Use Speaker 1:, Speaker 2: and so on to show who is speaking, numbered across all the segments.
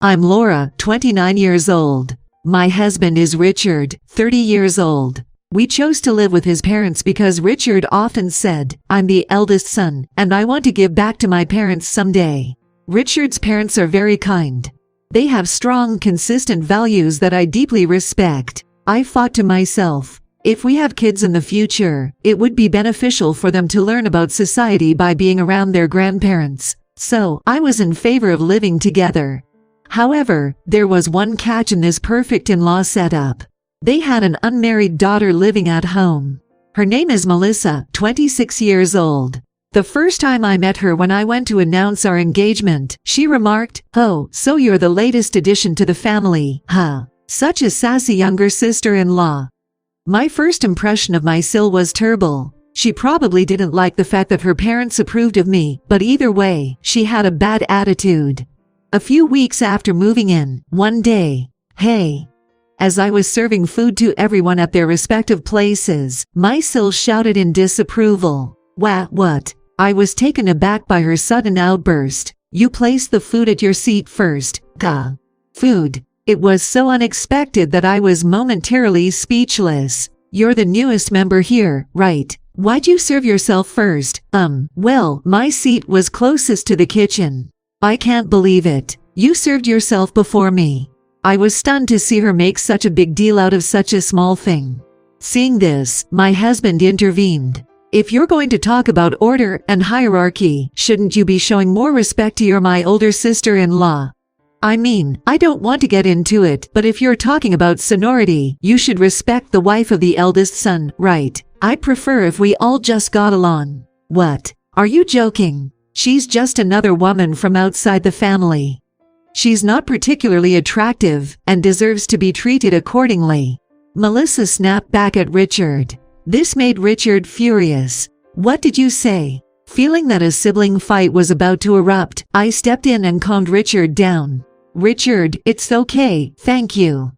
Speaker 1: I'm Laura, 29 years old. My husband is Richard, 30 years old. We chose to live with his parents because Richard often said, I'm the eldest son, and I want to give back to my parents someday. Richard's parents are very kind. They have strong, consistent values that I deeply respect. I thought to myself, if we have kids in the future, it would be beneficial for them to learn about society by being around their grandparents. So, I was in favor of living together. However, there was one catch in this perfect in-law setup. They had an unmarried daughter living at home. Her name is Melissa, 26 years old. The first time I met her when I went to announce our engagement, she remarked, "Oh, so you're the latest addition to the family, huh? Such a sassy younger sister-in-law." My first impression of my SIL was terrible. She probably didn't like the fact that her parents approved of me, but either way, she had a bad attitude. A few weeks after moving in, one day, as I was serving food to everyone at their respective places, my SIL shouted in disapproval. What? I was taken aback by her sudden outburst. You placed the food at your seat first, gah. Food. It was so unexpected that I was momentarily speechless. You're the newest member here, right? Why'd you serve yourself first? Well, my seat was closest to the kitchen. I can't believe it. You served yourself before me. I was stunned to see her make such a big deal out of such a small thing. Seeing this, my husband intervened. If you're going to talk about order and hierarchy, shouldn't you be showing more respect to my older sister-in-law? I mean, I don't want to get into it, but if you're talking about seniority, you should respect the wife of the eldest son, right? I'd prefer if we all just got along. What? Are you joking? She's just another woman from outside the family. She's not particularly attractive and deserves to be treated accordingly. Melissa snapped back at Richard. This made Richard furious. What did you say? Feeling that a sibling fight was about to erupt, I stepped in and calmed Richard down. Richard, it's okay, thank you.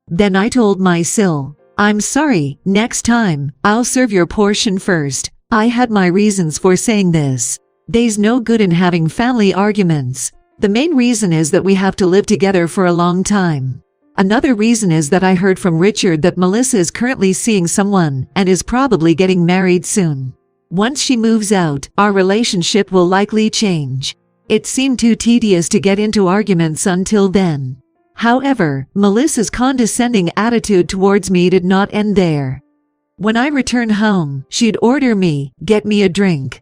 Speaker 1: Then I told my SIL, I'm sorry, next time, I'll serve your portion first. I had my reasons for saying this. They's no good in having family arguments. The main reason is that we have to live together for a long time. Another reason is that I heard from Richard that Melissa is currently seeing someone and is probably getting married soon. Once she moves out, our relationship will likely change. It seemed too tedious to get into arguments until then. However, Melissa's condescending attitude towards me did not end there. When I returned home, she'd order me, get me a drink.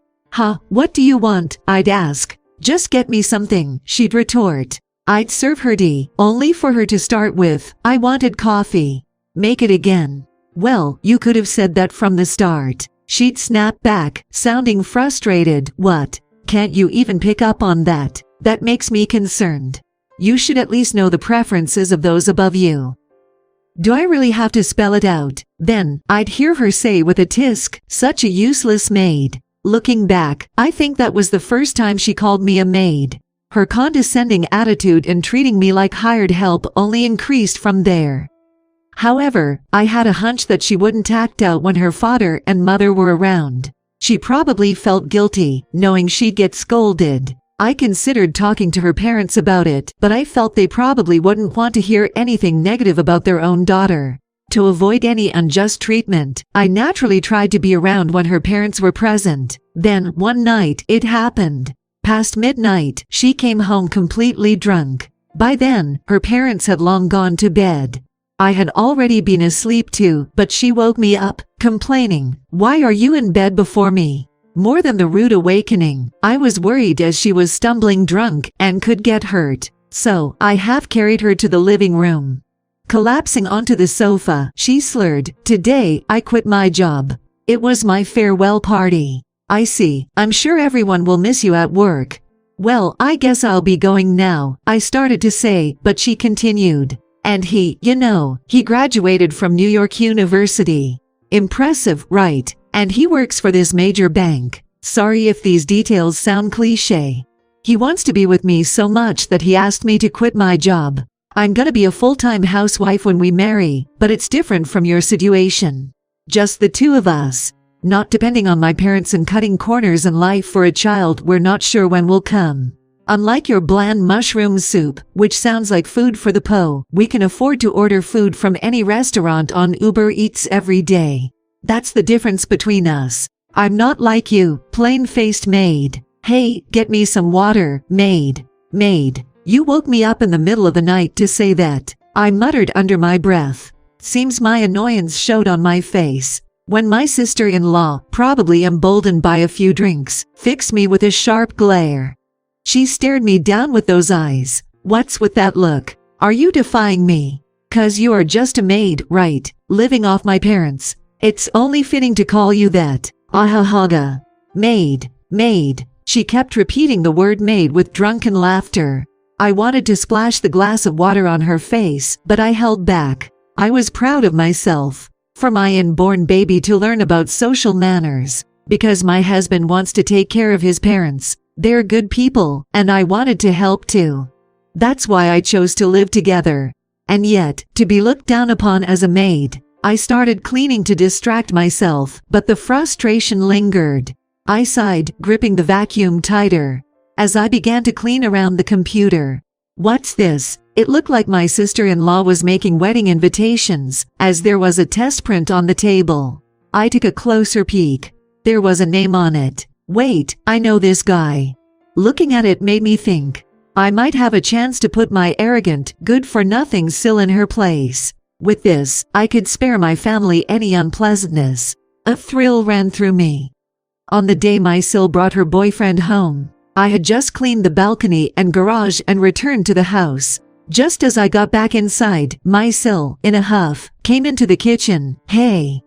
Speaker 1: What do you want? I'd ask. Just get me something, she'd retort. I'd serve her tea, only for her to start with, I wanted coffee. Make it again. Well, you could have said that from the start. She'd snap back, sounding frustrated. What? Can't you even pick up on that? That makes me concerned. You should at least know the preferences of those above you. Do I really have to spell it out? Then, I'd hear her say with a tisk, such a useless maid. Looking back, I think that was the first time she called me a maid. Her condescending attitude in treating me like hired help only increased from there. However, I had a hunch that she wouldn't act out when her father and mother were around. She probably felt guilty, knowing she'd get scolded. I considered talking to her parents about it, but I felt they probably wouldn't want to hear anything negative about their own daughter. To avoid any unjust treatment, I naturally tried to be around when her parents were present. Then, one night, it happened. Past midnight, she came home completely drunk. By then, her parents had long gone to bed. I had already been asleep too, but she woke me up, complaining, "Why are you in bed before me?" More than the rude awakening, I was worried as she was stumbling drunk and could get hurt. So, I half carried her to the living room. Collapsing onto the sofa, she slurred, "Today, I quit my job. It was my farewell party." I see, I'm sure everyone will miss you at work. Well, I guess I'll be going now, I started to say, but she continued. And he graduated from New York University. Impressive, right? And he works for this major bank. Sorry if these details sound cliché. He wants to be with me so much that he asked me to quit my job. I'm gonna be a full-time housewife when we marry, but it's different from your situation. Just the two of us. Not depending on my parents and cutting corners in life for a child we're not sure when will come. Unlike your bland mushroom soup, which sounds like food for the po, we can afford to order food from any restaurant on Uber Eats every day. That's the difference between us. I'm not like you, plain-faced maid. Hey, get me some water, maid. Maid, you woke me up in the middle of the night to say that. I muttered under my breath. Seems my annoyance showed on my face. When my sister-in-law, probably emboldened by a few drinks, fixed me with a sharp glare. She stared me down with those eyes. What's with that look? Are you defying me? 'Cause you are just a maid, right? Living off my parents. It's only fitting to call you that. Ahahaga. Maid, maid. She kept repeating the word maid with drunken laughter. I wanted to splash the glass of water on her face, but I held back. I was proud of myself. For my inborn baby to learn about social manners. Because my husband wants to take care of his parents. They're good people, and I wanted to help too. That's why I chose to live together. And yet, to be looked down upon as a maid. I started cleaning to distract myself, but the frustration lingered. I sighed, gripping the vacuum tighter. As I began to clean around the computer. What's this? It looked like my sister-in-law was making wedding invitations, as there was a test print on the table. I took a closer peek. There was a name on it. Wait, I know this guy. Looking at it made me think. I might have a chance to put my arrogant, good-for-nothing SIL in her place. With this, I could spare my family any unpleasantness. A thrill ran through me. On the day my SIL brought her boyfriend home, I had just cleaned the balcony and garage and returned to the house. Just as I got back inside, my SIL, in a huff, came into the kitchen. Hey.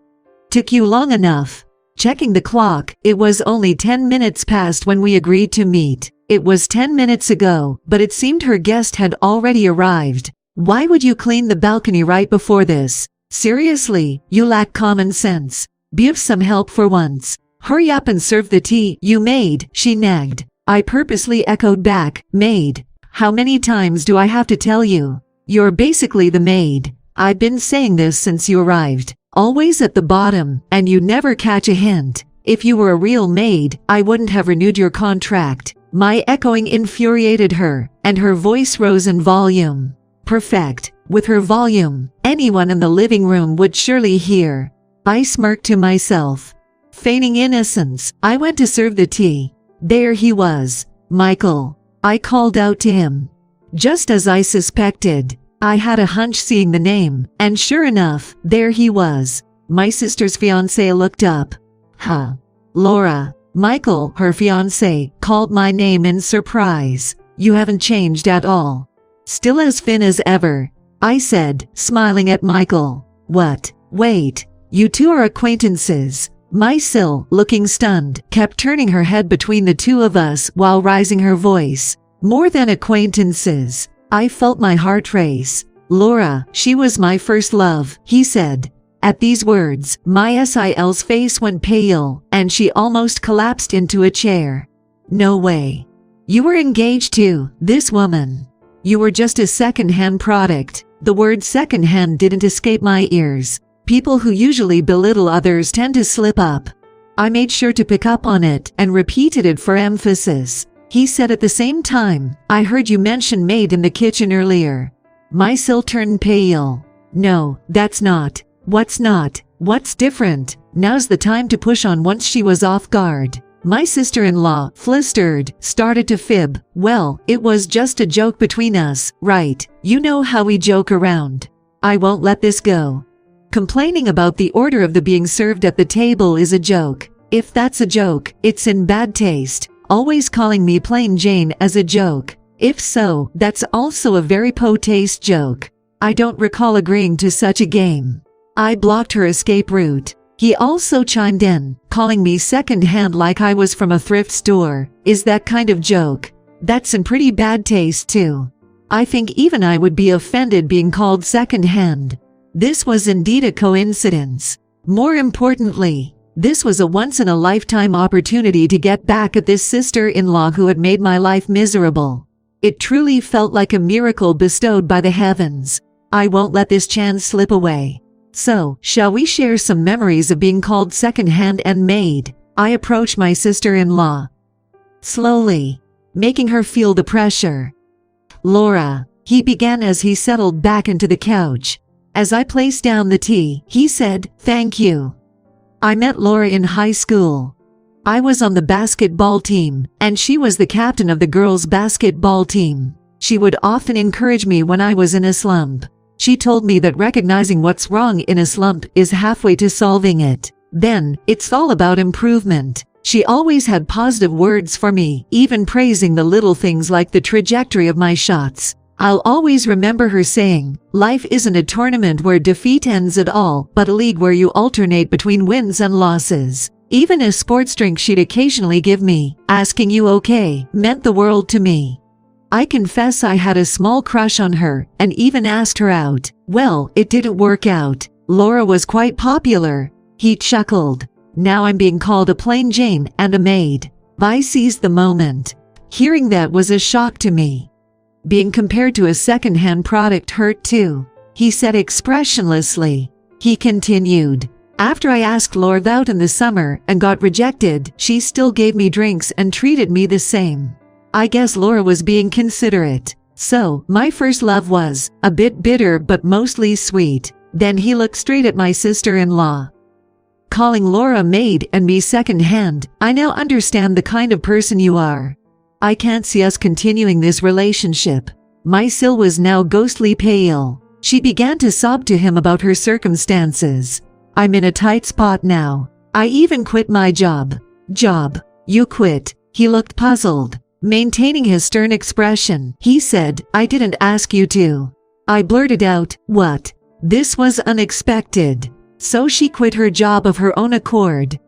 Speaker 1: Took you long enough. Checking the clock, it was only 10 minutes past when we agreed to meet. It was 10 minutes ago, but it seemed her guest had already arrived. Why would you clean the balcony right before this? Seriously, you lack common sense. Be of some help for once. Hurry up and serve the tea, you maid, she nagged. I purposely echoed back, maid. How many times do I have to tell you? You're basically the maid. I've been saying this since you arrived. Always at the bottom, and you never catch a hint. If you were a real maid, I wouldn't have renewed your contract. My echoing infuriated her, and her voice rose in volume. Perfect. With her volume, anyone in the living room would surely hear. I smirked to myself. Feigning innocence, I went to serve the tea. There he was. Michael. I called out to him. Just as I suspected. I had a hunch seeing the name, and sure enough, there he was. My sister's fiancé looked up. Huh. Laura. Michael, her fiancé, called my name in surprise. You haven't changed at all. Still as thin as ever. I said, smiling at Michael. What? Wait. You two are acquaintances. My SIL, looking stunned, kept turning her head between the two of us while raising her voice. More than acquaintances. I felt my heart race. Laura, she was my first love, he said. At these words, my SIL's face went pale, and she almost collapsed into a chair. No way. You were engaged to this woman. You were just a second-hand product. The word second-hand didn't escape my ears. People who usually belittle others tend to slip up. I made sure to pick up on it and repeated it for emphasis. He said at the same time, I heard you mention maid in the kitchen earlier. My SIL turned pale. No, that's not. What's not? What's different? Now's the time to push on once she was off guard. My sister-in-law, flustered, started to fib. Well, it was just a joke between us, right? You know how we joke around. I won't let this go. Complaining about the order of the being served at the table is a joke. If that's a joke, it's in bad taste. Always calling me plain Jane as a joke. If so, that's also a very po-taste joke. I don't recall agreeing to such a game. I blocked her escape route. He also chimed in, calling me second-hand like I was from a thrift store. Is that kind of joke? That's in pretty bad taste too. I think even I would be offended being called second-hand. This was indeed a coincidence. More importantly, this was a once-in-a-lifetime opportunity to get back at this sister-in-law who had made my life miserable. It truly felt like a miracle bestowed by the heavens. I won't let this chance slip away. So, shall we share some memories of being called second-hand and maid? I approached my sister-in-law. Slowly. making her feel the pressure. "Laura," he began as he settled back into the couch. As I placed down the tea, he said, "Thank you." I met Laura in high school. I was on the basketball team, and she was the captain of the girls' basketball team. She would often encourage me when I was in a slump. She told me that recognizing what's wrong in a slump is halfway to solving it. Then, it's all about improvement. She always had positive words for me, even praising the little things like the trajectory of my shots. I'll always remember her saying, "Life isn't a tournament where defeat ends at all, but a league where you alternate between wins and losses." Even a sports drink she'd occasionally give me, asking "You okay?" meant the world to me. I confess I had a small crush on her, and even asked her out. Well, it didn't work out. Laura was quite popular. He chuckled. Now I'm being called a plain Jane and a maid. I seized the moment. Hearing that was a shock to me. Being compared to a second-hand product hurt too, he said expressionlessly. He continued. After I asked Laura out in the summer and got rejected, she still gave me drinks and treated me the same. I guess Laura was being considerate. So, my first love was a bit bitter but mostly sweet. Then he looked straight at my sister-in-law. Calling Laura maid and me second-hand, I now understand the kind of person you are. I can't see us continuing this relationship. My SIL was now ghostly pale. She began to sob to him about her circumstances. I'm in a tight spot now. I even quit my job. Job? You quit? He looked puzzled. Maintaining his stern expression, he said, I didn't ask you to. I blurted out, what? This was unexpected. So she quit her job of her own accord.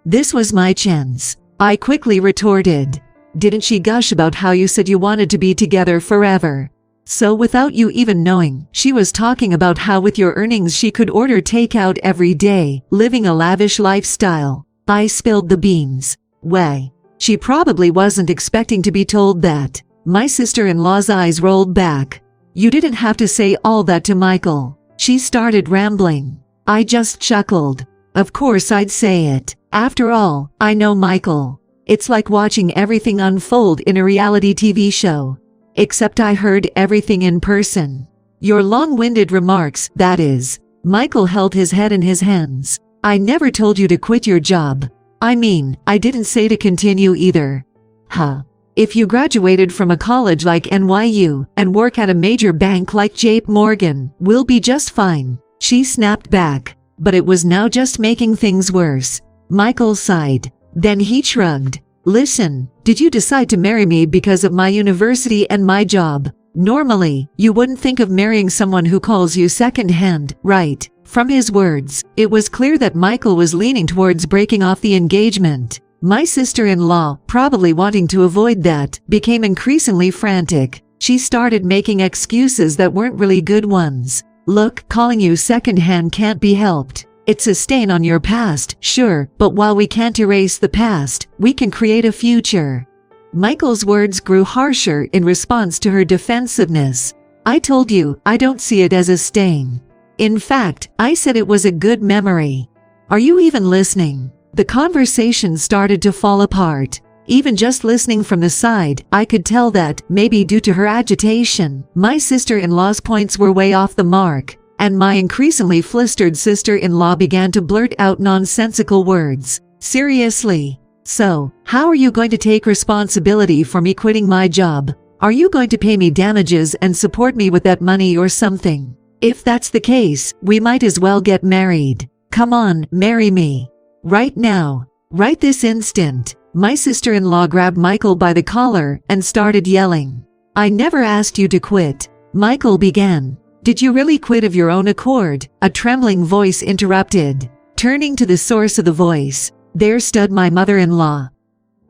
Speaker 1: This was my chance. I quickly retorted. Didn't she gush about how you said you wanted to be together forever? So without you even knowing, she was talking about how with your earnings she could order takeout every day, living a lavish lifestyle. I spilled the beans. Why? She probably wasn't expecting to be told that. My sister-in-law's eyes rolled back. You didn't have to say all that to Michael. She started rambling. I just chuckled. Of course I'd say it. After all, I know Michael. It's like watching everything unfold in a reality TV show. Except I heard everything in person. Your long-winded remarks, that is. Michael held his head in his hands. I never told you to quit your job. I mean, I didn't say to continue either. Huh. If you graduated from a college like NYU and work at a major bank like JP Morgan, we'll be just fine. She snapped back. But it was now just making things worse. Michael sighed. Then he shrugged. Listen, did you decide to marry me because of my university and my job? Normally, you wouldn't think of marrying someone who calls you second-hand, right? From his words, it was clear that Michael was leaning towards breaking off the engagement. My sister-in-law, probably wanting to avoid that, became increasingly frantic. She started making excuses that weren't really good ones. Look, calling you second-hand can't be helped. It's a stain on your past, sure, but while we can't erase the past, we can create a future. Michael's words grew harsher in response to her defensiveness. I told you, I don't see it as a stain. In fact, I said it was a good memory. Are you even listening? The conversation started to fall apart. Even just listening from the side, I could tell that, maybe due to her agitation, my sister-in-law's points were way off the mark. And my increasingly flustered sister-in-law began to blurt out nonsensical words. Seriously? So, how are you going to take responsibility for me quitting my job? Are you going to pay me damages and support me with that money or something? If that's the case, we might as well get married. Come on, marry me. Right now. Right this instant. My sister-in-law grabbed Michael by the collar and started yelling. I never asked you to quit. Michael began. Did you really quit of your own accord? A trembling voice interrupted. Turning to the source of the voice, there stood my mother-in-law.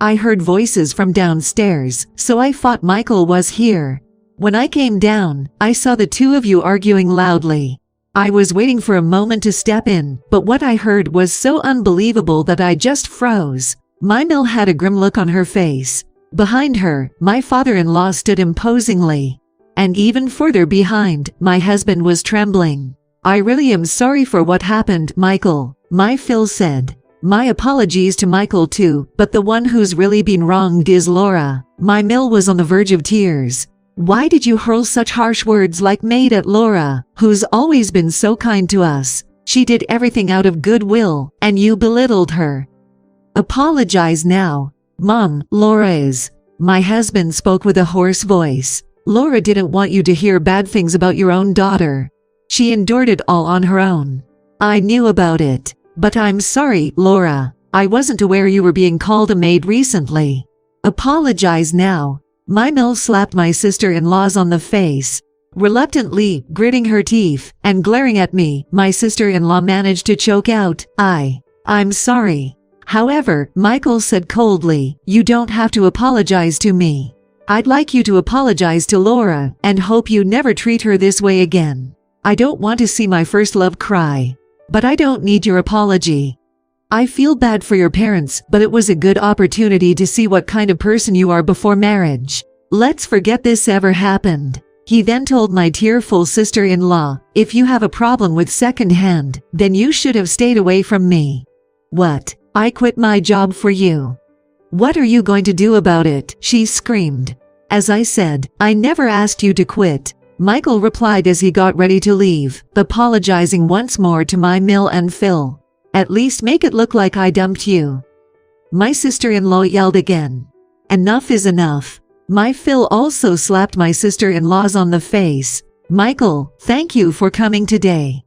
Speaker 1: I heard voices from downstairs, so I thought Michael was here. When I came down, I saw the two of you arguing loudly. I was waiting for a moment to step in, but what I heard was so unbelievable that I just froze. My Mill had a grim look on her face. Behind her, my father-in-law stood imposingly. And even further behind, my husband was trembling. I really am sorry for what happened, Michael, my Phil said. My apologies to Michael too, but the one who's really been wronged is Laura. My Mill was on the verge of tears. Why did you hurl such harsh words like maid at Laura, who's always been so kind to us? She did everything out of goodwill, and you belittled her. Apologize now. Mom, Laura is. My husband spoke with a hoarse voice. Laura didn't want you to hear bad things about your own daughter. She endured it all on her own. I knew about it. But I'm sorry, Laura. I wasn't aware you were being called a maid recently. Apologize now. My Mill slapped my sister-in-laws on the face. Reluctantly, gritting her teeth, and glaring at me, my sister-in-law managed to choke out, I'm sorry. However, Michael said coldly, you don't have to apologize to me. I'd like you to apologize to Laura, and hope you never treat her this way again. I don't want to see my first love cry. But I don't need your apology. I feel bad for your parents, but it was a good opportunity to see what kind of person you are before marriage. Let's forget this ever happened. He then told my tearful sister-in-law, if you have a problem with second-hand, then you should have stayed away from me. What? I quit my job for you. What are you going to do about it? She screamed. As I said, I never asked you to quit. Michael replied as he got ready to leave, apologizing once more to my Mill and Phil. At least make it look like I dumped you. My sister-in-law yelled again. Enough is enough. My Phil also slapped my sister-in-laws on the face. Michael, thank you for coming today.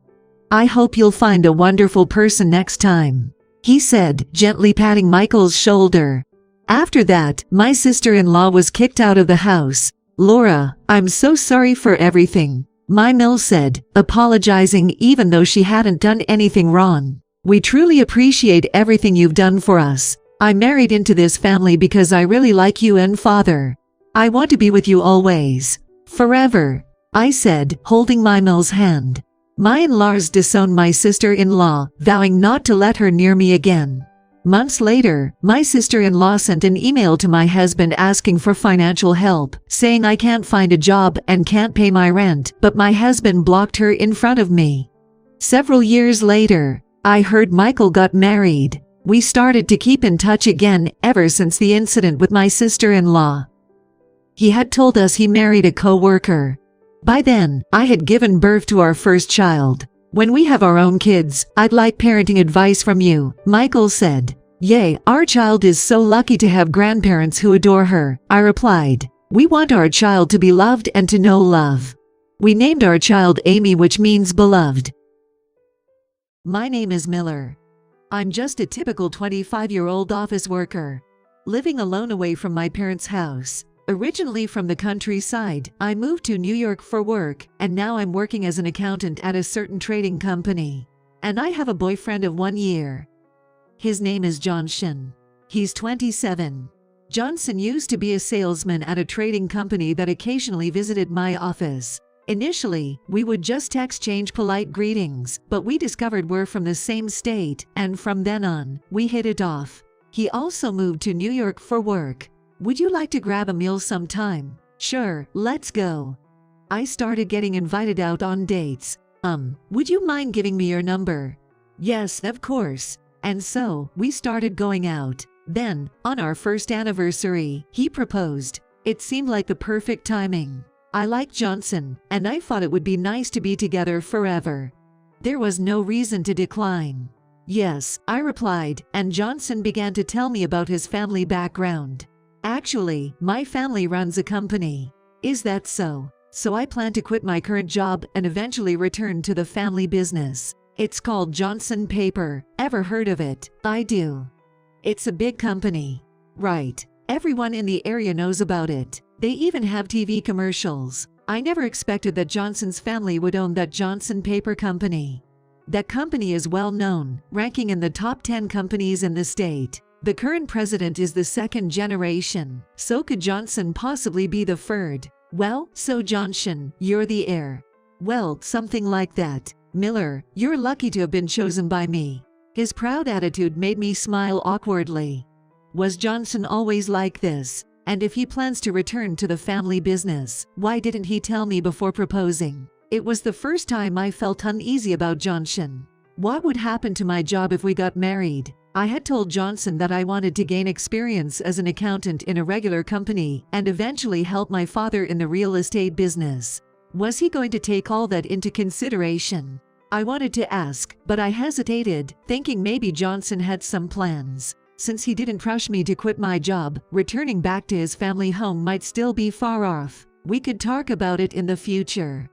Speaker 1: I hope you'll find a wonderful person next time, he said, gently patting Michael's shoulder. After that, my sister-in-law was kicked out of the house. Laura, I'm so sorry for everything, my Mill said, apologizing even though she hadn't done anything wrong. We truly appreciate everything you've done for us. I married into this family because I really like you and Father. I want to be with you always. Forever, I said, holding my Mill's hand. My in-laws disowned my sister-in-law, vowing not to let her near me again. Months later, my sister-in-law sent an email to my husband asking for financial help, saying I can't find a job and can't pay my rent, but my husband blocked her in front of me. Several years later, I heard Michael got married. We started to keep in touch again ever since the incident with my sister-in-law. He had told us he married a co-worker. By then, I had given birth to our first child. When we have our own kids, I'd like parenting advice from you, Michael said. Yay, our child is so lucky to have grandparents who adore her, I replied. We want our child to be loved and to know love. We named our child Amy, which means beloved. My name is Miller. I'm just a typical 25-year-old office worker, living alone away from my parents' house. Originally from the countryside, I moved to New York for work, and now I'm working as an accountant at a certain trading company. And I have a boyfriend of 1 year. His name is Johnson. He's 27. Johnson used to be a salesman at a trading company that occasionally visited my office. Initially, we would just exchange polite greetings, but we discovered we're from the same state, and from then on, we hit it off. He also moved to New York for work. Would you like to grab a meal sometime? Sure, let's go. I started getting invited out on dates. Would you mind giving me your number? Yes, of course. And so, we started going out. Then, on our first anniversary, he proposed. It seemed like the perfect timing. I liked Johnson, and I thought it would be nice to be together forever. There was no reason to decline. Yes, I replied, and Johnson began to tell me about his family background. Actually, my family runs a company. Is that so? So I plan to quit my current job and eventually return to the family business. It's called Johnson Paper. Ever heard of it? I do. It's a big company. Right. Everyone in the area knows about it. They even have TV commercials. I never expected that Johnson's family would own that Johnson Paper company. That company is well known, ranking in the top 10 companies in the state. The current president is the second generation, so could Johnson possibly be the third? Well, so Johnson, you're the heir. Well, something like that. Miller, you're lucky to have been chosen by me. His proud attitude made me smile awkwardly. Was Johnson always like this? And if he plans to return to the family business, why didn't he tell me before proposing? It was the first time I felt uneasy about Johnson. What would happen to my job if we got married? I had told Johnson that I wanted to gain experience as an accountant in a regular company and eventually help my father in the real estate business. Was he going to take all that into consideration? I wanted to ask, but I hesitated, thinking maybe Johnson had some plans. Since he didn't rush me to quit my job, returning back to his family home might still be far off. We could talk about it in the future.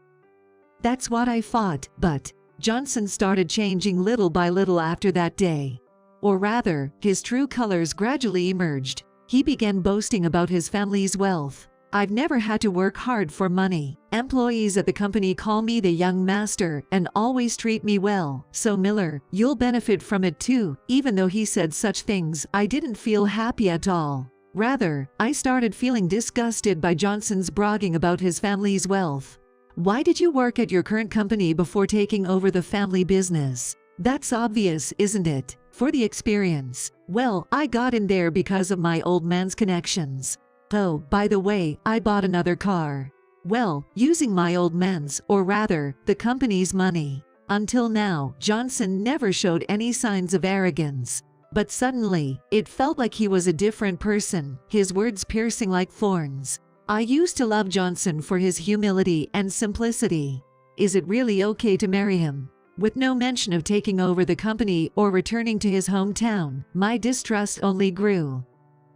Speaker 1: That's what I thought, but Johnson started changing little by little after that day. Or rather, his true colors gradually emerged. He began boasting about his family's wealth. I've never had to work hard for money. Employees at the company call me the young master and always treat me well. So Miller, you'll benefit from it too. Even though he said such things, I didn't feel happy at all. Rather, I started feeling disgusted by Johnson's bragging about his family's wealth. Why did you work at your current company before taking over the family business? That's obvious, isn't it? For the experience. Well, I got in there because of my old man's connections. Oh, by the way, I bought another car. Well, using my old man's, or rather, the company's money. Until now, Johnson never showed any signs of arrogance. But suddenly, it felt like he was a different person, his words piercing like thorns. I used to love Johnson for his humility and simplicity. Is it really okay to marry him? With no mention of taking over the company or returning to his hometown, my distrust only grew.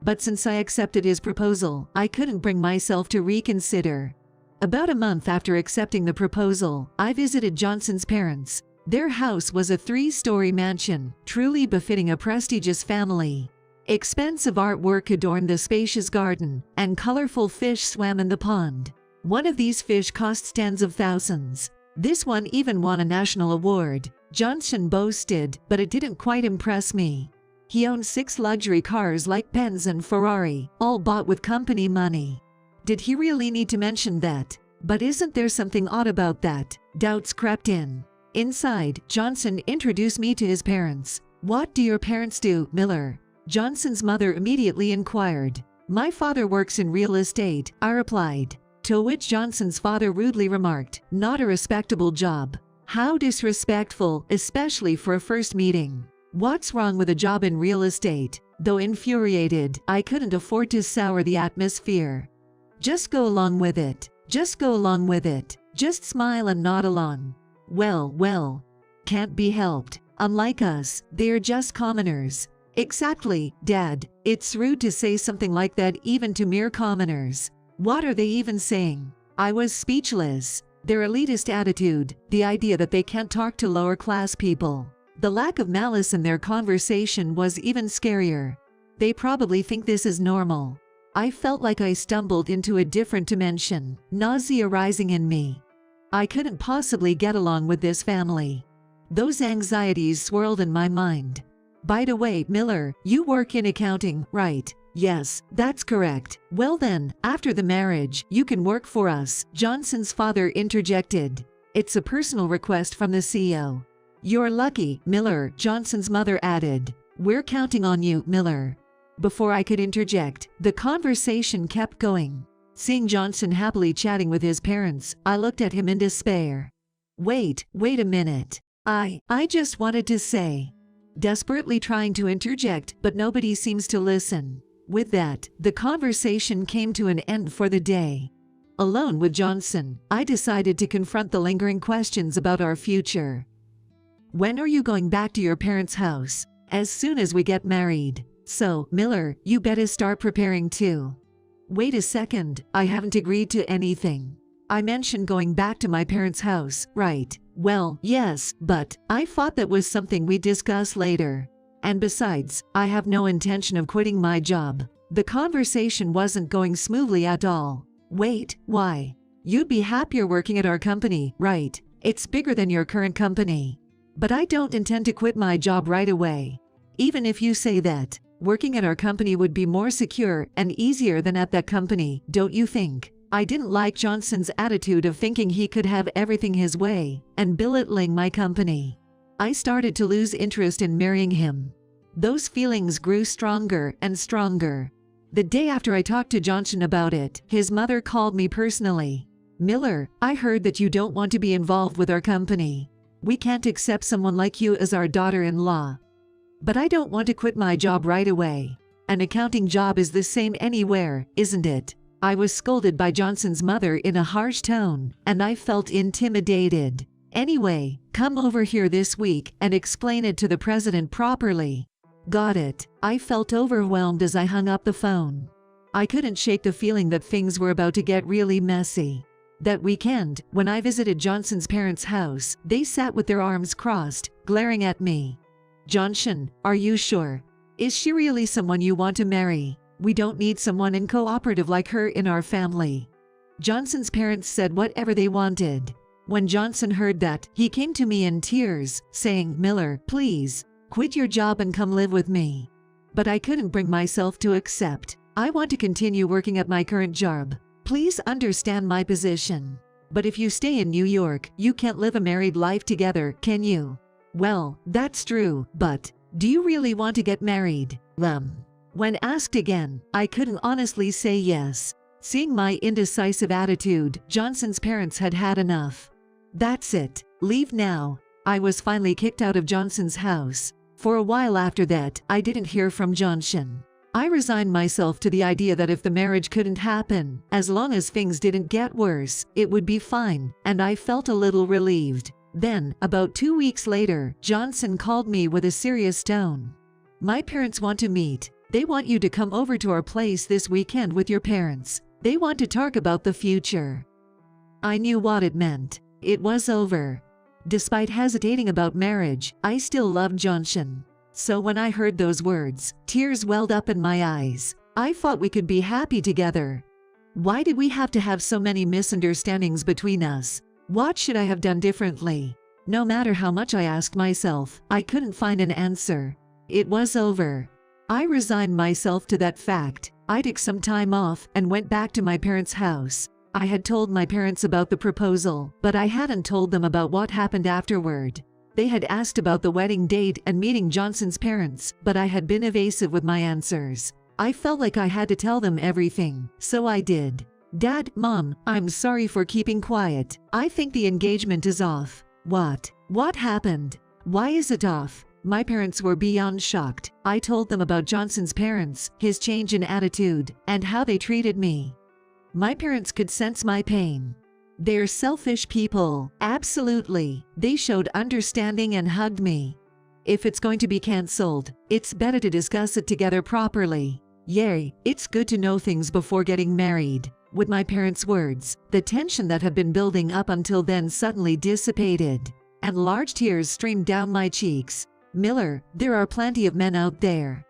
Speaker 1: But since I accepted his proposal, I couldn't bring myself to reconsider. About a month after accepting the proposal, I visited Johnson's parents. Their house was a 3-story mansion, truly befitting a prestigious family. Expensive artwork adorned the spacious garden, and colorful fish swam in the pond. One of these fish cost tens of thousands. This one even won a national award, Johnson boasted, but it didn't quite impress me. He owned 6 luxury cars like Benz and Ferrari, all bought with company money. Did he really need to mention that? But isn't there something odd about that? Doubts crept in. Inside, Johnson introduced me to his parents. What do your parents do, Miller? Johnson's mother immediately inquired. My father works in real estate, I replied. To which Johnson's father rudely remarked, not a respectable job. How disrespectful, especially for a first meeting. What's wrong with a job in real estate? Though infuriated, I couldn't afford to sour the atmosphere. Just go along with it. Just go along with it. Just smile and nod along. Well. Can't be helped. Unlike us, they're just commoners. Exactly, Dad. It's rude to say something like that even to mere commoners. What are they even saying? I was speechless. Their elitist attitude, the idea that they can't talk to lower-class people. The lack of malice in their conversation was even scarier. They probably think this is normal. I felt like I stumbled into a different dimension, nausea rising in me. I couldn't possibly get along with this family. Those anxieties swirled in my mind. By the way, Miller, you work in accounting, right? Yes, that's correct. Well then, after the marriage, you can work for us, Johnson's father interjected. It's a personal request from the CEO. You're lucky, Miller, Johnson's mother added. We're counting on you, Miller. Before I could interject, the conversation kept going. Seeing Johnson happily chatting with his parents, I looked at him in despair. Wait a minute. I just wanted to say. Desperately trying to interject, but nobody seems to listen. With that, the conversation came to an end for the day. Alone with Johnson, I decided to confront the lingering questions about our future. When are you going back to your parents' house? As soon as we get married. So, Miller, you better start preparing too. Wait a second, I haven't agreed to anything. I mentioned going back to my parents' house, right? Well, yes, but I thought that was something we'd discuss later. And besides, I have no intention of quitting my job. The conversation wasn't going smoothly at all. Wait, why? You'd be happier working at our company, right? It's bigger than your current company. But I don't intend to quit my job right away. Even if you say that, working at our company would be more secure and easier than at that company, don't you think? I didn't like Johnson's attitude of thinking he could have everything his way and belittling my company. I started to lose interest in marrying him. Those feelings grew stronger and stronger. The day after I talked to Johnson about it, his mother called me personally. Miller, I heard that you don't want to be involved with our company. We can't accept someone like you as our daughter-in-law. But I don't want to quit my job right away. An accounting job is the same anywhere, isn't it? I was scolded by Johnson's mother in a harsh tone, and I felt intimidated. Anyway, come over here this week and explain it to the president properly. Got it. I felt overwhelmed as I hung up the phone. I couldn't shake the feeling that things were about to get really messy. That weekend, when I visited Johnson's parents' house, they sat with their arms crossed, glaring at me. Johnson, are you sure? Is she really someone you want to marry? We don't need someone uncooperative like her in our family. Johnson's parents said whatever they wanted. When Johnson heard that, he came to me in tears, saying, Miller, please, quit your job and come live with me. But I couldn't bring myself to accept. I want to continue working at my current job. Please understand my position. But if you stay in New York, you can't live a married life together, can you? Well, that's true, but do you really want to get married? When asked again, I couldn't honestly say yes. Seeing my indecisive attitude, Johnson's parents had had enough. That's it. Leave now. I was finally kicked out of Johnson's house. For a while after that, I didn't hear from Johnson. I resigned myself to the idea that if the marriage couldn't happen, as long as things didn't get worse, it would be fine, and I felt a little relieved. Then, about 2 weeks later, Johnson called me with a serious tone. My parents want to meet. They want you to come over to our place this weekend with your parents. They want to talk about the future. I knew what it meant. It was over. Despite hesitating about marriage, I still loved Johnson. So when I heard those words, tears welled up in my eyes. I thought we could be happy together. Why did we have to have so many misunderstandings between us? What should I have done differently? No matter how much I asked myself, I couldn't find an answer. It was over. I resigned myself to that fact. I took some time off and went back to my parents' house. I had told my parents about the proposal, but I hadn't told them about what happened afterward. They had asked about the wedding date and meeting Johnson's parents, but I had been evasive with my answers. I felt like I had to tell them everything, so I did. Dad, Mom, I'm sorry for keeping quiet. I think the engagement is off. What? What happened? Why is it off? My parents were beyond shocked. I told them about Johnson's parents, his change in attitude, and how they treated me. My parents could sense my pain. They're selfish people. Absolutely. They showed understanding and hugged me. If it's going to be cancelled, it's better to discuss it together properly. Yay, it's good to know things before getting married. With my parents' words, the tension that had been building up until then suddenly dissipated, and large tears streamed down my cheeks. Miller, there are plenty of men out there.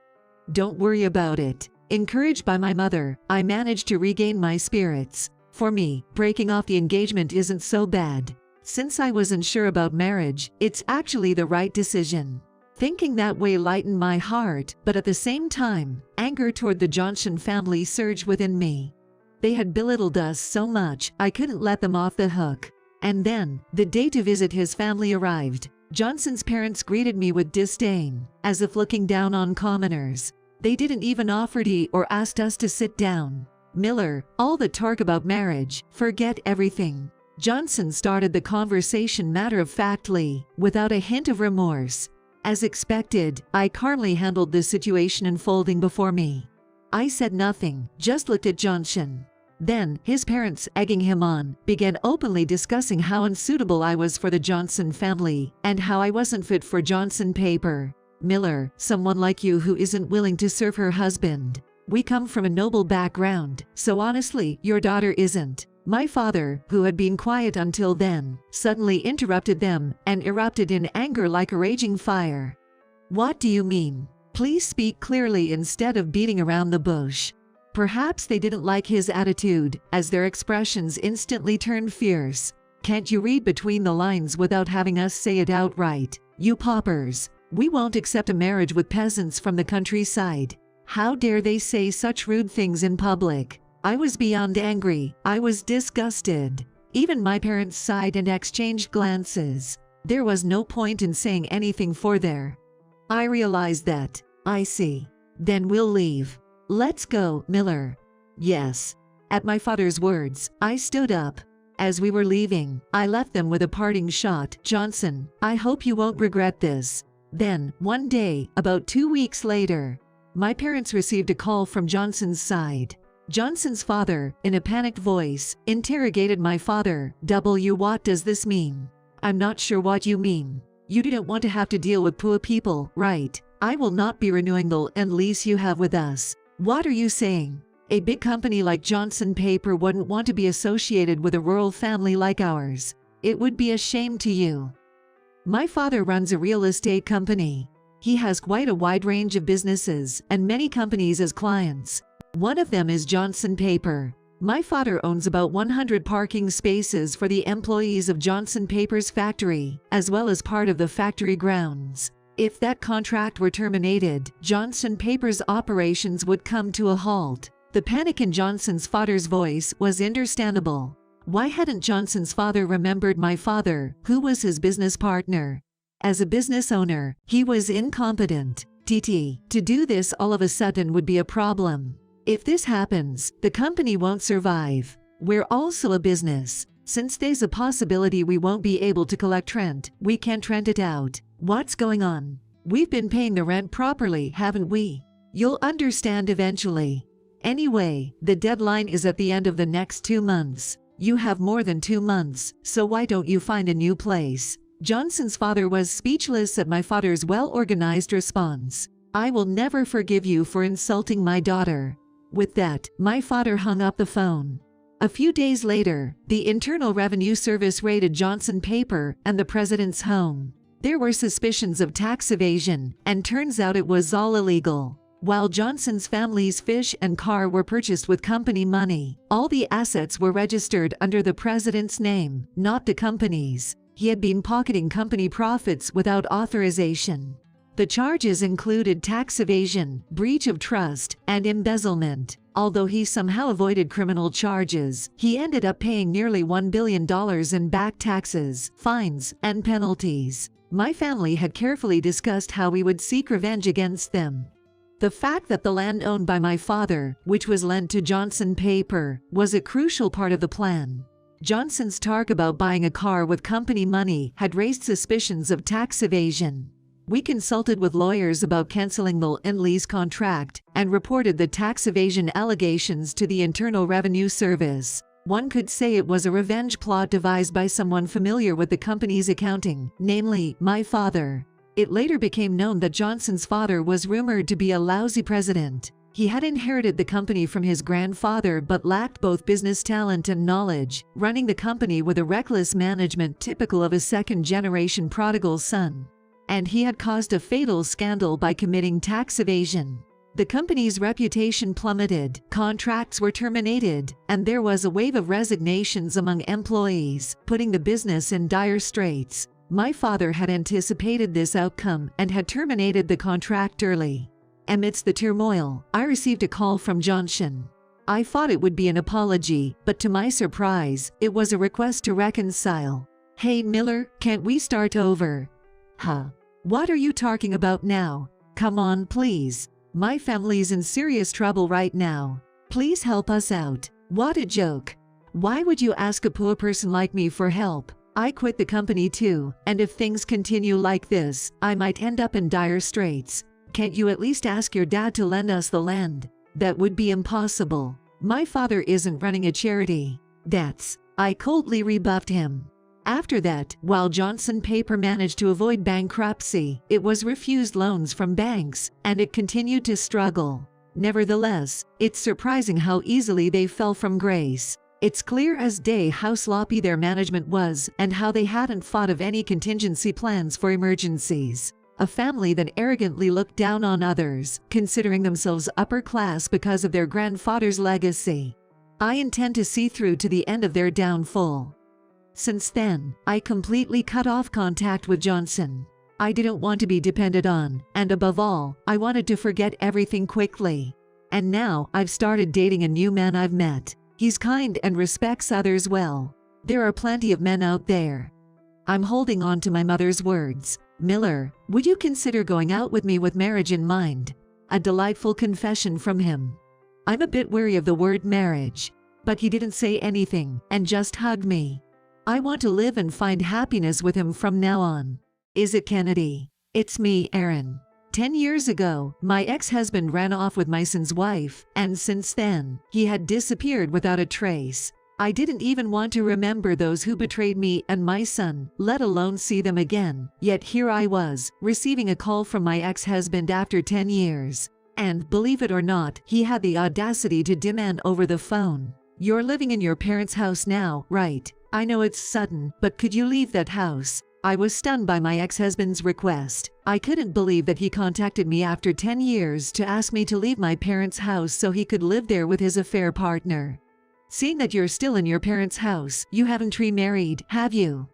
Speaker 1: Don't worry about it. Encouraged by my mother, I managed to regain my spirits. For me, breaking off the engagement isn't so bad. Since I wasn't sure about marriage, it's actually the right decision. Thinking that way lightened my heart, but at the same time, anger toward the Johnson family surged within me. They had belittled us so much, I couldn't let them off the hook. And then, the day to visit his family arrived. Johnson's parents greeted me with disdain, as if looking down on commoners. They didn't even offer tea or asked us to sit down. Miller, all the talk about marriage, forget everything. Johnson started the conversation matter-of-factly, without a hint of remorse. As expected, I calmly handled the situation unfolding before me. I said nothing, just looked at Johnson. Then, his parents, egging him on, began openly discussing how unsuitable I was for the Johnson family, and how I wasn't fit for Johnson paper. Miller, someone like you who isn't willing to serve her husband. We come from a noble background, so honestly, your daughter isn't. My father, who had been quiet until then, suddenly interrupted them and erupted in anger like a raging fire. What do you mean? Please speak clearly instead of beating around the bush. Perhaps they didn't like his attitude, as their expressions instantly turned fierce. Can't you read between the lines without having us say it outright? You paupers, we won't accept a marriage with peasants from the countryside. How dare they say such rude things in public? I was beyond angry. I was disgusted. Even my parents sighed and exchanged glances. There was no point in saying anything further. I realized that. I see. Then we'll leave. Let's go, Miller. Yes. At my father's words, I stood up. As we were leaving, I left them with a parting shot. Johnson, I hope you won't regret this. Then, one day, about 2 weeks later, my parents received a call from Johnson's side. Johnson's father, in a panicked voice, interrogated my father. What does this mean? I'm not sure what you mean. You didn't want to have to deal with poor people, right? I will not be renewing the end lease you have with us. What are you saying? A big company like Johnson Paper wouldn't want to be associated with a rural family like ours. It would be a shame to you. My father runs a real estate company. He has quite a wide range of businesses and many companies as clients. One of them is Johnson Paper. My father owns about 100 parking spaces for the employees of Johnson Paper's factory, as well as part of the factory grounds. If that contract were terminated, Johnson Paper's operations would come to a halt. The panic in Johnson's father's voice was understandable. Why hadn't Johnson's father remembered my father, who was his business partner? As a business owner, he was incompetent. To do this all of a sudden would be a problem. If this happens, the company won't survive. We're also a business. Since there's a possibility we won't be able to collect rent, we can't rent it out. What's going on? We've been paying the rent properly, haven't we? You'll understand eventually. Anyway, the deadline is at the end of the next 2 months. You have more than 2 months, so why don't you find a new place? Johnson's father was speechless at my father's well-organized response. I will never forgive you for insulting my daughter. With that, my father hung up the phone. A few days later, the Internal Revenue Service raided Johnson Paper and the president's home. There were suspicions of tax evasion, and turns out it was all illegal. While Johnson's family's fish and car were purchased with company money, all the assets were registered under the president's name, not the company's. He had been pocketing company profits without authorization. The charges included tax evasion, breach of trust, and embezzlement. Although he somehow avoided criminal charges, he ended up paying nearly $1 billion in back taxes, fines, and penalties. My family had carefully discussed how we would seek revenge against them. The fact that the land owned by my father, which was lent to Johnson Paper, was a crucial part of the plan. Johnson's talk about buying a car with company money had raised suspicions of tax evasion. We consulted with lawyers about canceling the end-lease contract and reported the tax evasion allegations to the Internal Revenue Service. One could say it was a revenge plot devised by someone familiar with the company's accounting, namely, my father. It later became known that Johnson's father was rumored to be a lousy president. He had inherited the company from his grandfather but lacked both business talent and knowledge, running the company with a reckless management typical of a second-generation prodigal son. And he had caused a fatal scandal by committing tax evasion. The company's reputation plummeted, contracts were terminated, and there was a wave of resignations among employees, putting the business in dire straits. My father had anticipated this outcome and had terminated the contract early. Amidst the turmoil, I received a call from Johnson. I thought it would be an apology, but to my surprise, it was a request to reconcile. Hey Miller, can't we start over? Huh? What are you talking about now? Come on, please. My family's in serious trouble right now. Please help us out. What a joke. Why would you ask a poor person like me for help? I quit the company too, and if things continue like this, I might end up in dire straits. Can't you at least ask your dad to lend us the land? That would be impossible. My father isn't running a charity. I coldly rebuffed him. After that, while Johnson Paper managed to avoid bankruptcy, it was refused loans from banks, and it continued to struggle. Nevertheless, it's surprising how easily they fell from grace. It's clear as day how sloppy their management was and how they hadn't thought of any contingency plans for emergencies. A family that arrogantly looked down on others, considering themselves upper class because of their grandfather's legacy. I intend to see through to the end of their downfall. Since then, I completely cut off contact with Johnson. I didn't want to be depended on, and above all, I wanted to forget everything quickly. And now, I've started dating a new man I've met. He's kind and respects others well. There are plenty of men out there. I'm holding on to my mother's words. Miller, would you consider going out with me with marriage in mind? A delightful confession from him. I'm a bit wary of the word marriage. But he didn't say anything and just hugged me. I want to live and find happiness with him from now on. Is it Kennedy? It's me, Aaron. 10 years ago, my ex-husband ran off with my son's wife, and since then, he had disappeared without a trace. I didn't even want to remember those who betrayed me and my son, let alone see them again. Yet here I was, receiving a call from my ex-husband after 10 years. And, believe it or not, he had the audacity to demand over the phone, "You're living in your parents' house now, right? I know it's sudden, but could you leave that house?" I was stunned by my ex-husband's request. I couldn't believe that he contacted me after 10 years to ask me to leave my parents' house so he could live there with his affair partner. "Seeing that you're still in your parents' house, you haven't remarried, have you?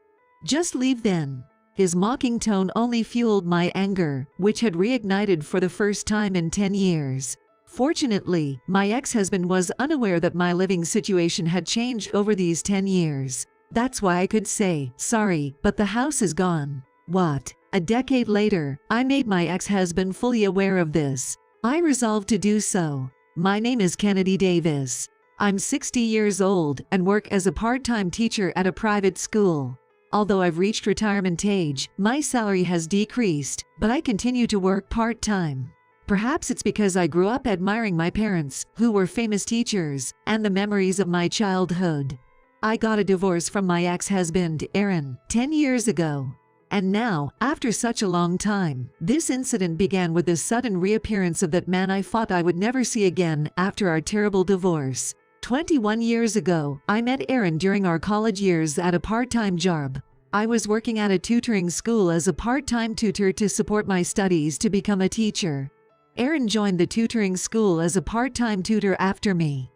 Speaker 1: Just leave then." His mocking tone only fueled my anger, which had reignited for the first time in 10 years. Fortunately, my ex-husband was unaware that my living situation had changed over these 10 years. That's why I could say, "Sorry, but the house is gone." What? A decade later, I made my ex-husband fully aware of this. I resolved to do so. My name is Kennedy Davis. I'm 60 years old and work as a part-time teacher at a private school. Although I've reached retirement age, my salary has decreased, but I continue to work part-time. Perhaps it's because I grew up admiring my parents, who were famous teachers, and the memories of my childhood. I got a divorce from my ex-husband, Aaron, 10 years ago. And now, after such a long time, this incident began with the sudden reappearance of that man I thought I would never see again after our terrible divorce. 21 years ago, I met Aaron during our college years at a part-time job. I was working at a tutoring school as a part-time tutor to support my studies to become a teacher. Aaron joined the tutoring school as a part-time tutor after me.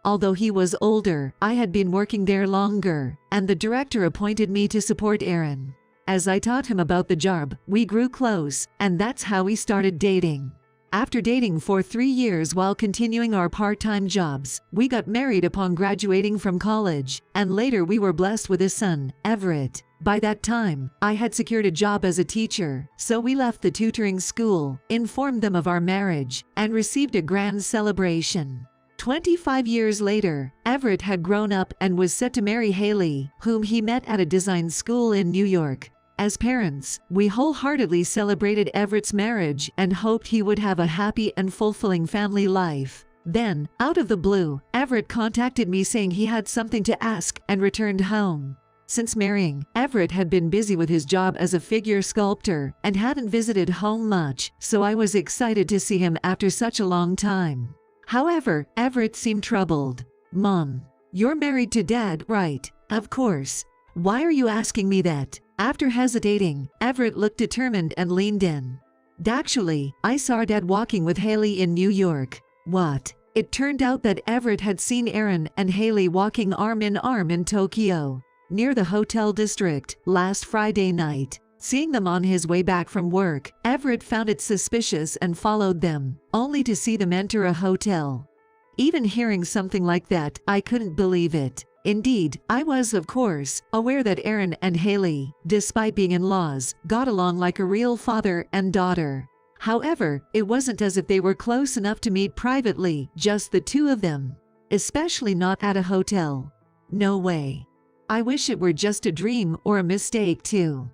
Speaker 1: Although he was older, I had been working there longer, and the director appointed me to support Aaron. As I taught him about the job, we grew close, and that's how we started dating. After dating for 3 years while continuing our part-time jobs, we got married upon graduating from college, and later we were blessed with a son, Everett. By that time, I had secured a job as a teacher, so we left the tutoring school, informed them of our marriage, and received a grand celebration. 25 years later, Everett had grown up and was set to marry Haley, whom he met at a design school in New York. As parents, we wholeheartedly celebrated Everett's marriage and hoped he would have a happy and fulfilling family life. Then, out of the blue, Everett contacted me saying he had something to ask and returned home. Since marrying, Everett had been busy with his job as a figure sculptor and hadn't visited home much, so I was excited to see him after such a long time. However, Everett seemed troubled. "Mom, you're married to Dad, right?" "Of course. Why are you asking me that?" After hesitating, Everett looked determined and leaned in. "Actually, I saw Dad walking with Haley in New York." What? It turned out that Everett had seen Aaron and Haley walking arm in arm in Tokyo, near the hotel district, last Friday night. Seeing them on his way back from work, Everett found it suspicious and followed them, only to see them enter a hotel. Even hearing something like that, I couldn't believe it. Indeed, I was, of course, aware that Aaron and Haley, despite being in-laws, got along like a real father and daughter. However, it wasn't as if they were close enough to meet privately, just the two of them. Especially not at a hotel. No way. I wish it were just a dream or a mistake too.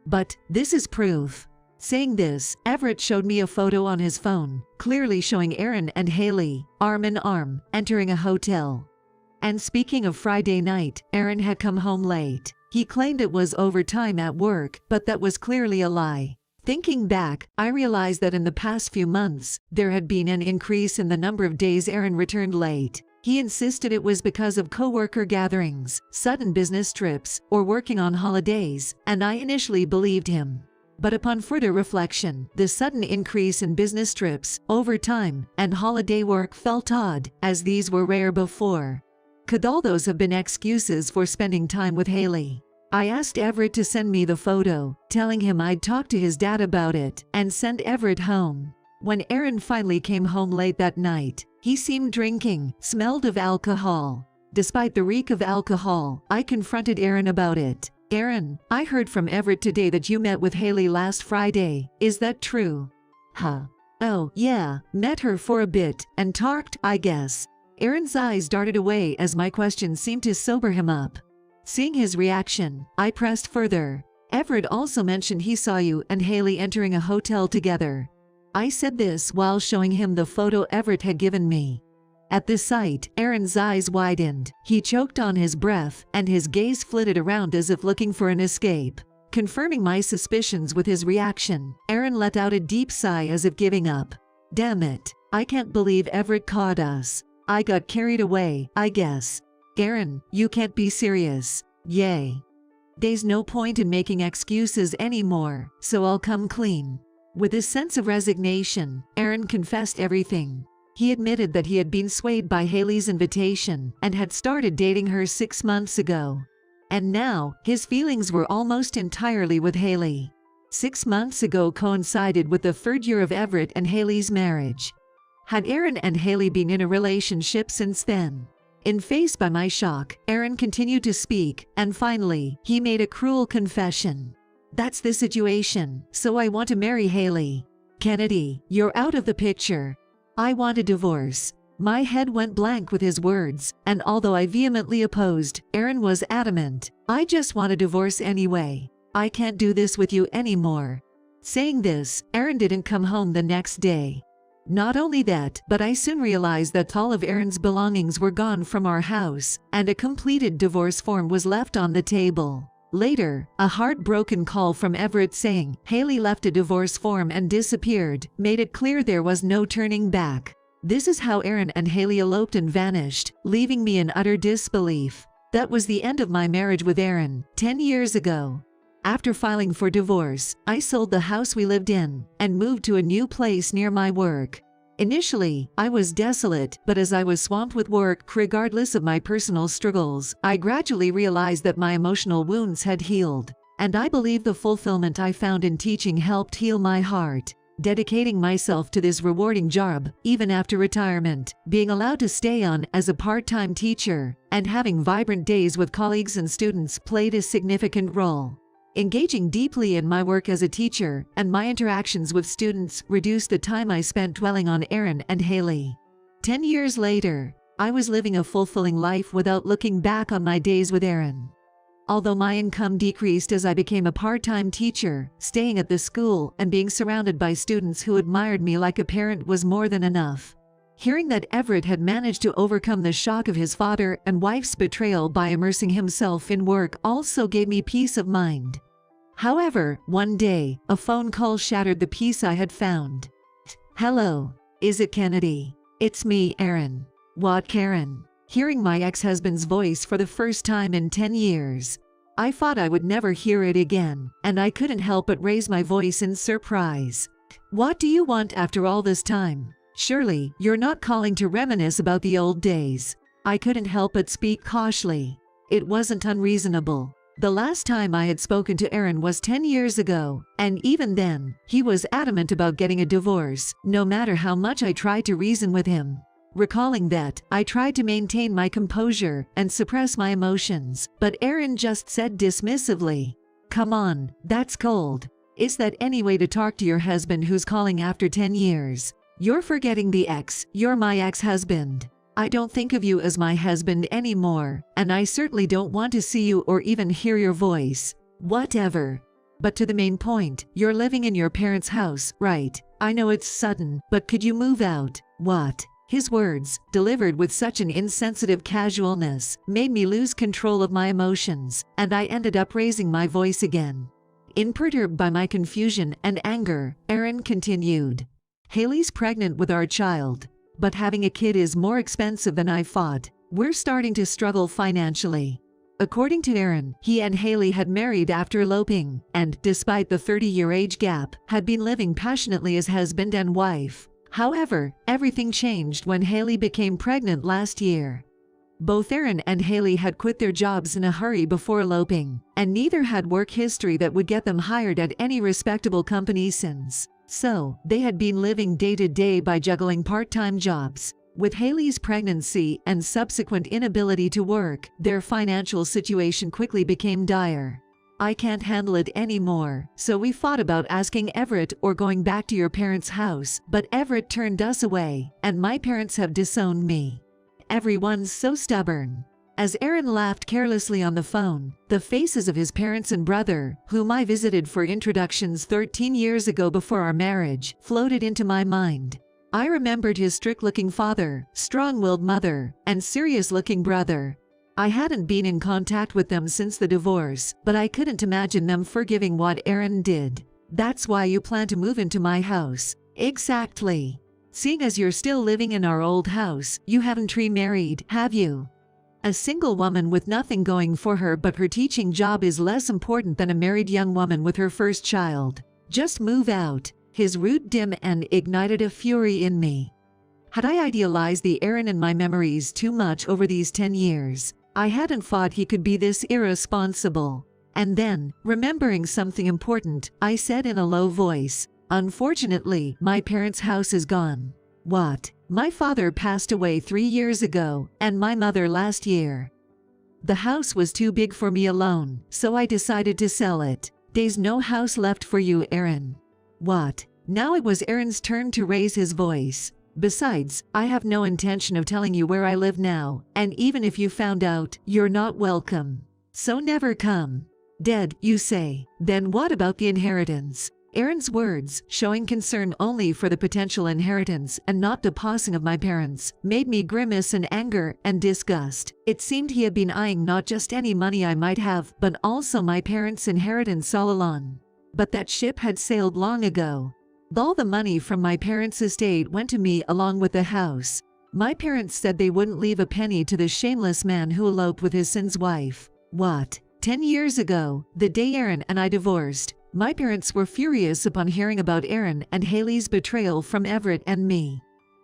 Speaker 1: But this is proof. Saying this, Everett showed me a photo on his phone, clearly showing Aaron and Haley, arm in arm, entering a hotel. And speaking of Friday night, Aaron had come home late. He claimed it was overtime at work, but that was clearly a lie. Thinking back, I realized that in the past few months, there had been an increase in the number of days Aaron returned late. He insisted it was because of coworker gatherings, sudden business trips, or working on holidays, and I initially believed him. But upon further reflection, the sudden increase in business trips, overtime, and holiday work felt odd, as these were rare before. Could all those have been excuses for spending time with Haley? I asked Everett to send me the photo, telling him I'd talk to his dad about it, and send Everett home. When Aaron finally came home late that night, he seemed drinking, smelled of alcohol. Despite the reek of alcohol, I confronted Aaron about it. "Aaron, I heard from Everett today that you met with Haley last Friday. Is that true?" "Huh. Oh, yeah, met her for a bit, and talked, I guess." Aaron's eyes darted away as my question seemed to sober him up. Seeing his reaction, I pressed further. Everett also mentioned he saw you and Haley entering a hotel together. I said this while showing him the photo Everett had given me. At this sight, Aaron's eyes widened, he choked on his breath, and his gaze flitted around as if looking for an escape. Confirming my suspicions with his reaction, Aaron let out a deep sigh as if giving up. Damn it, I can't believe Everett caught us. I got carried away, I guess. Aaron, you can't be serious. Yay. There's no point in making excuses anymore, so I'll come clean. With a sense of resignation, Aaron confessed everything. He admitted that he had been swayed by Haley's invitation and had started dating her 6 months ago. And now, his feelings were almost entirely with Haley. 6 months ago coincided with the 3rd year of Everett and Haley's marriage. Had Aaron and Haley been in a relationship since then? Faced by my shock, Aaron continued to speak, and finally, he made a cruel confession. That's the situation, so I want to marry Haley. Kennedy, you're out of the picture. I want a divorce. My head went blank with his words, and although I vehemently opposed, Aaron was adamant. I just want a divorce anyway. I can't do this with you anymore. Saying this, Aaron didn't come home the next day. Not only that, but I soon realized that all of Aaron's belongings were gone from our house, and a completed divorce form was left on the table. Later, a heartbroken call from Everett saying Haley left a divorce form and disappeared made it clear there was no turning back. This is how Aaron and Haley eloped and vanished, leaving me in utter disbelief. That was the end of my marriage with Aaron, 10 years ago. After filing for divorce, I sold the house we lived in and moved to a new place near my work. Initially, I was desolate, but as I was swamped with work regardless of my personal struggles, I gradually realized that my emotional wounds had healed. And I believe the fulfillment I found in teaching helped heal my heart. Dedicating myself to this rewarding job, even after retirement, being allowed to stay on as a part-time teacher, and having vibrant days with colleagues and students played a significant role. Engaging deeply in my work as a teacher and my interactions with students reduced the time I spent dwelling on Aaron and Haley. 10 years later, I was living a fulfilling life without looking back on my days with Aaron. Although my income decreased as I became a part-time teacher, staying at the school and being surrounded by students who admired me like a parent was more than enough. Hearing that Everett had managed to overcome the shock of his father and wife's betrayal by immersing himself in work also gave me peace of mind. However, one day, a phone call shattered the peace I had found. Hello, is it Kennedy? It's me, Aaron. What, Karen? Hearing my ex-husband's voice for the first time in 10 years. I thought I would never hear it again, and I couldn't help but raise my voice in surprise. What do you want after all this time? Surely, you're not calling to reminisce about the old days. I couldn't help but speak cautiously. It wasn't unreasonable. The last time I had spoken to Aaron was 10 years ago, and even then, he was adamant about getting a divorce, no matter how much I tried to reason with him. Recalling that, I tried to maintain my composure and suppress my emotions, but Aaron just said dismissively, "Come on, that's cold. Is that any way to talk to your husband who's calling after 10 years? You're forgetting the ex, you're my ex-husband. I don't think of you as my husband anymore, and I certainly don't want to see you or even hear your voice. Whatever. But to the main point, you're living in your parents' house, right? I know it's sudden, but could you move out? What?" His words, delivered with such an insensitive casualness, made me lose control of my emotions, and I ended up raising my voice again. Perturbed by my confusion and anger, Aaron continued. Haley's pregnant with our child. But having a kid is more expensive than I thought. We're starting to struggle financially. According to Aaron, he and Haley had married after eloping, and, despite the 30-year age gap, had been living passionately as husband and wife. However, everything changed when Haley became pregnant last year. Both Aaron and Haley had quit their jobs in a hurry before eloping, and neither had work history that would get them hired at any respectable company since. So, they had been living day to day by juggling part-time jobs. With Haley's pregnancy and subsequent inability to work, their financial situation quickly became dire. I can't handle it anymore, so we thought about asking Everett or going back to your parents' house, but Everett turned us away, and my parents have disowned me. Everyone's so stubborn. As Aaron laughed carelessly on the phone, the faces of his parents and brother, whom I visited for introductions 13 years ago before our marriage, floated into my mind. I remembered his strict-looking father, strong-willed mother, and serious-looking brother. I hadn't been in contact with them since the divorce, but I couldn't imagine them forgiving what Aaron did. That's why you plan to move into my house. Exactly. Seeing as you're still living in our old house, you haven't remarried, have you? A single woman with nothing going for her but her teaching job is less important than a married young woman with her first child. Just move out. His rude dim end ignited a fury in me. Had I idealized the Aaron in my memories too much over these 10 years? I hadn't thought he could be this irresponsible. And then, remembering something important, I said in a low voice, "Unfortunately, my parents' house is gone." What? My father passed away 3 years ago, and my mother last year. The house was too big for me alone, so I decided to sell it. There's no house left for you, Aaron. What? Now it was Aaron's turn to raise his voice. Besides, I have no intention of telling you where I live now, and even if you found out, you're not welcome. So never come. Dead, you say? Then what about the inheritance? Aaron's words, showing concern only for the potential inheritance and not the passing of my parents, made me grimace in anger and disgust. It seemed he had been eyeing not just any money I might have, but also my parents' inheritance all along. But that ship had sailed long ago. All the money from my parents' estate went to me along with the house. My parents said they wouldn't leave a penny to the shameless man who eloped with his son's wife. What? 10 years ago, the day Aaron and I divorced, my parents were furious upon hearing about Aaron and Haley's betrayal from Everett and me.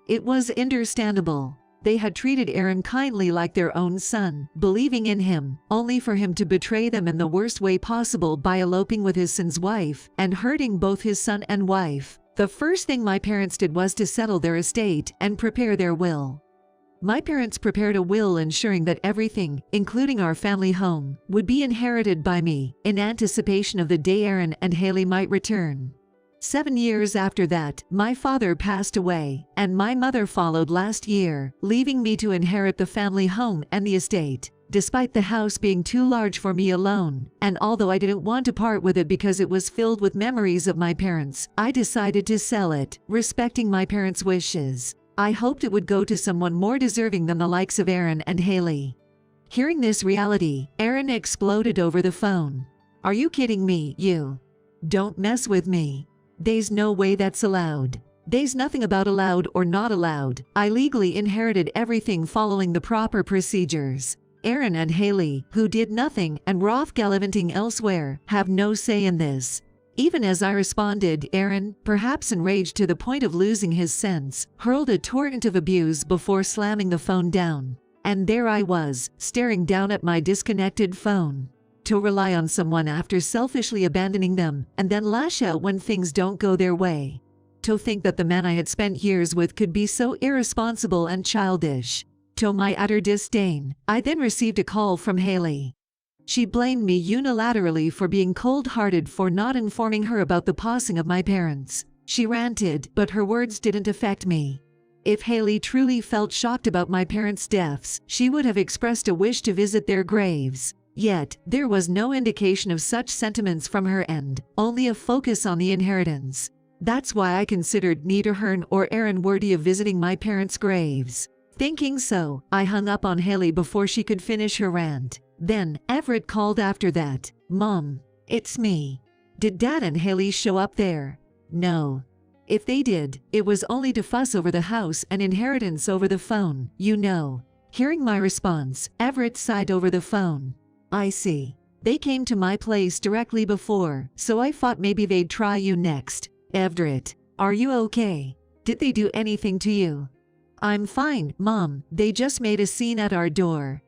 Speaker 1: It was understandable. They had treated Aaron kindly like their own son, believing in him, only for him to betray them in the worst way possible by eloping with his son's wife and hurting both his son and wife. The first thing my parents did was to settle their estate and prepare their will. My parents prepared a will ensuring that everything, including our family home, would be inherited by me, in anticipation of the day Aaron and Haley might return. 7 years after that, my father passed away, and my mother followed last year, leaving me to inherit the family home and the estate. Despite the house being too large for me alone, and although I didn't want to part with it because it was filled with memories of my parents, I decided to sell it, respecting my parents' wishes. I hoped it would go to someone more deserving than the likes of Aaron and Haley. Hearing this reality, Aaron exploded over the phone. "Are you kidding me, you? Don't mess with me. There's no way that's allowed. There's nothing about allowed or not allowed. I legally inherited everything following the proper procedures. Aaron and Haley, who did nothing and were off gallivanting elsewhere, have no say in this." Even as I responded, Aaron, perhaps enraged to the point of losing his sense, hurled a torrent of abuse before slamming the phone down. And there I was, staring down at my disconnected phone. To rely on someone after selfishly abandoning them, and then lash out when things don't go their way. To think that the man I had spent years with could be so irresponsible and childish. To my utter disdain, I then received a call from Haley. She blamed me unilaterally for being cold-hearted for not informing her about the passing of my parents. She ranted, but her words didn't affect me. If Haley truly felt shocked about my parents' deaths, she would have expressed a wish to visit their graves. Yet, there was no indication of such sentiments from her end, only a focus on the inheritance. That's why I considered neither her nor Aaron worthy of visiting my parents' graves. Thinking so, I hung up on Haley before she could finish her rant. Then, Everett called after that. "Mom, it's me. Did Dad and Haley show up there?" "No. If they did, it was only to fuss over the house and inheritance over the phone, you know." Hearing my response, Everett sighed over the phone. "I see. They came to my place directly before, so I thought maybe they'd try you next." "Everett, are you okay? Did they do anything to you?" "I'm fine, Mom. They just made a scene at our door.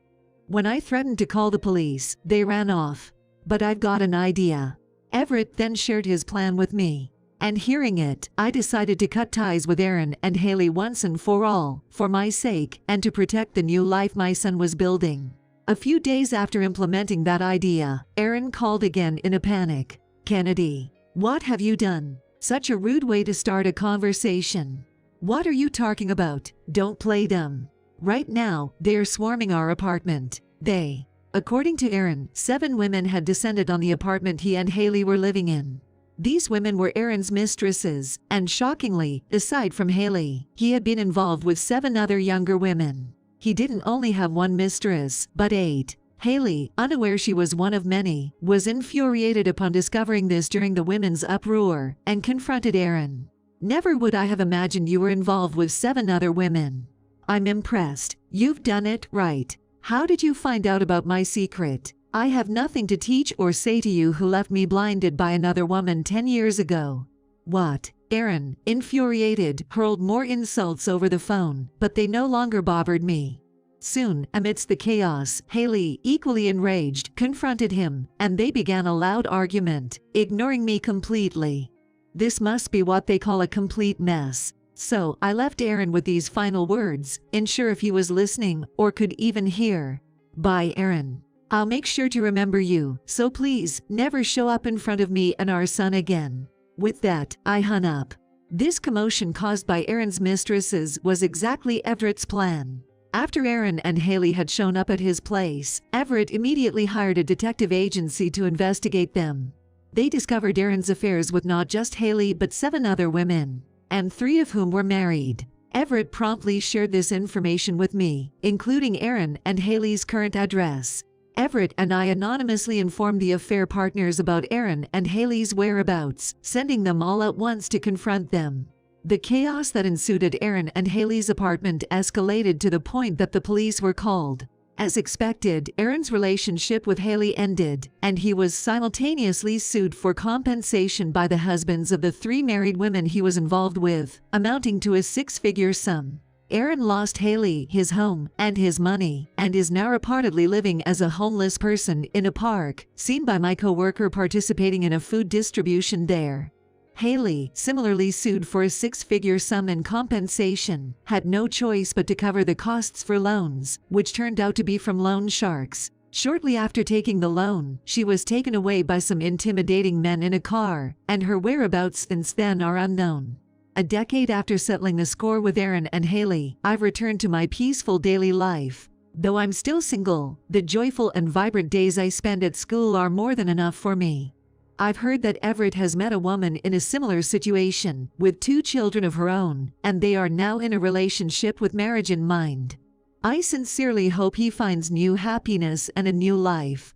Speaker 1: When I threatened to call the police, they ran off. But I've got an idea." Everett then shared his plan with me. And hearing it, I decided to cut ties with Aaron and Haley once and for all, for my sake, and to protect the new life my son was building. A few days after implementing that idea, Aaron called again in a panic. "Kennedy, what have you done? Such a rude way to start a conversation. What are you talking about? Don't play dumb. Right now, they're swarming our apartment. According to Aaron, 7 women had descended on the apartment he and Haley were living in. These women were Aaron's mistresses, and shockingly, aside from Haley, he had been involved with 7 other younger women. He didn't only have one mistress, but 8. Haley, unaware she was one of many, was infuriated upon discovering this during the women's uproar, and confronted Aaron. "Never would I have imagined you were involved with 7 other women. I'm impressed. You've done it right. How did you find out about my secret? I have nothing to teach or say to you who left me blinded by another woman 10 years ago." What? Aaron, infuriated, hurled more insults over the phone, but they no longer bothered me. Soon, amidst the chaos, Haley, equally enraged, confronted him, and they began a loud argument, ignoring me completely. This must be what they call a complete mess. So, I left Aaron with these final words, unsure if he was listening or could even hear. "Bye, Aaron. I'll make sure to remember you, so please, never show up in front of me and our son again." With that, I hung up. This commotion caused by Aaron's mistresses was exactly Everett's plan. After Aaron and Haley had shown up at his place, Everett immediately hired a detective agency to investigate them. They discovered Aaron's affairs with not just Haley but 7 other women, and 3 of whom were married. Everett promptly shared this information with me, including Aaron and Haley's current address. Everett and I anonymously informed the affair partners about Aaron and Haley's whereabouts, sending them all at once to confront them. The chaos that ensued at Aaron and Haley's apartment escalated to the point that the police were called. As expected, Aaron's relationship with Haley ended, and he was simultaneously sued for compensation by the husbands of the 3 married women he was involved with, amounting to a 6-figure sum. Aaron lost Haley, his home, and his money, and is now reportedly living as a homeless person in a park, seen by my co-worker participating in a food distribution there. Haley, similarly sued for a 6-figure sum in compensation, had no choice but to cover the costs for loans, which turned out to be from loan sharks. Shortly after taking the loan, she was taken away by some intimidating men in a car, and her whereabouts since then are unknown. A decade after settling the score with Aaron and Haley, I've returned to my peaceful daily life. Though I'm still single, the joyful and vibrant days I spend at school are more than enough for me. I've heard that Everett has met a woman in a similar situation, with 2 children of her own, and they are now in a relationship with marriage in mind. I sincerely hope he finds new happiness and a new life.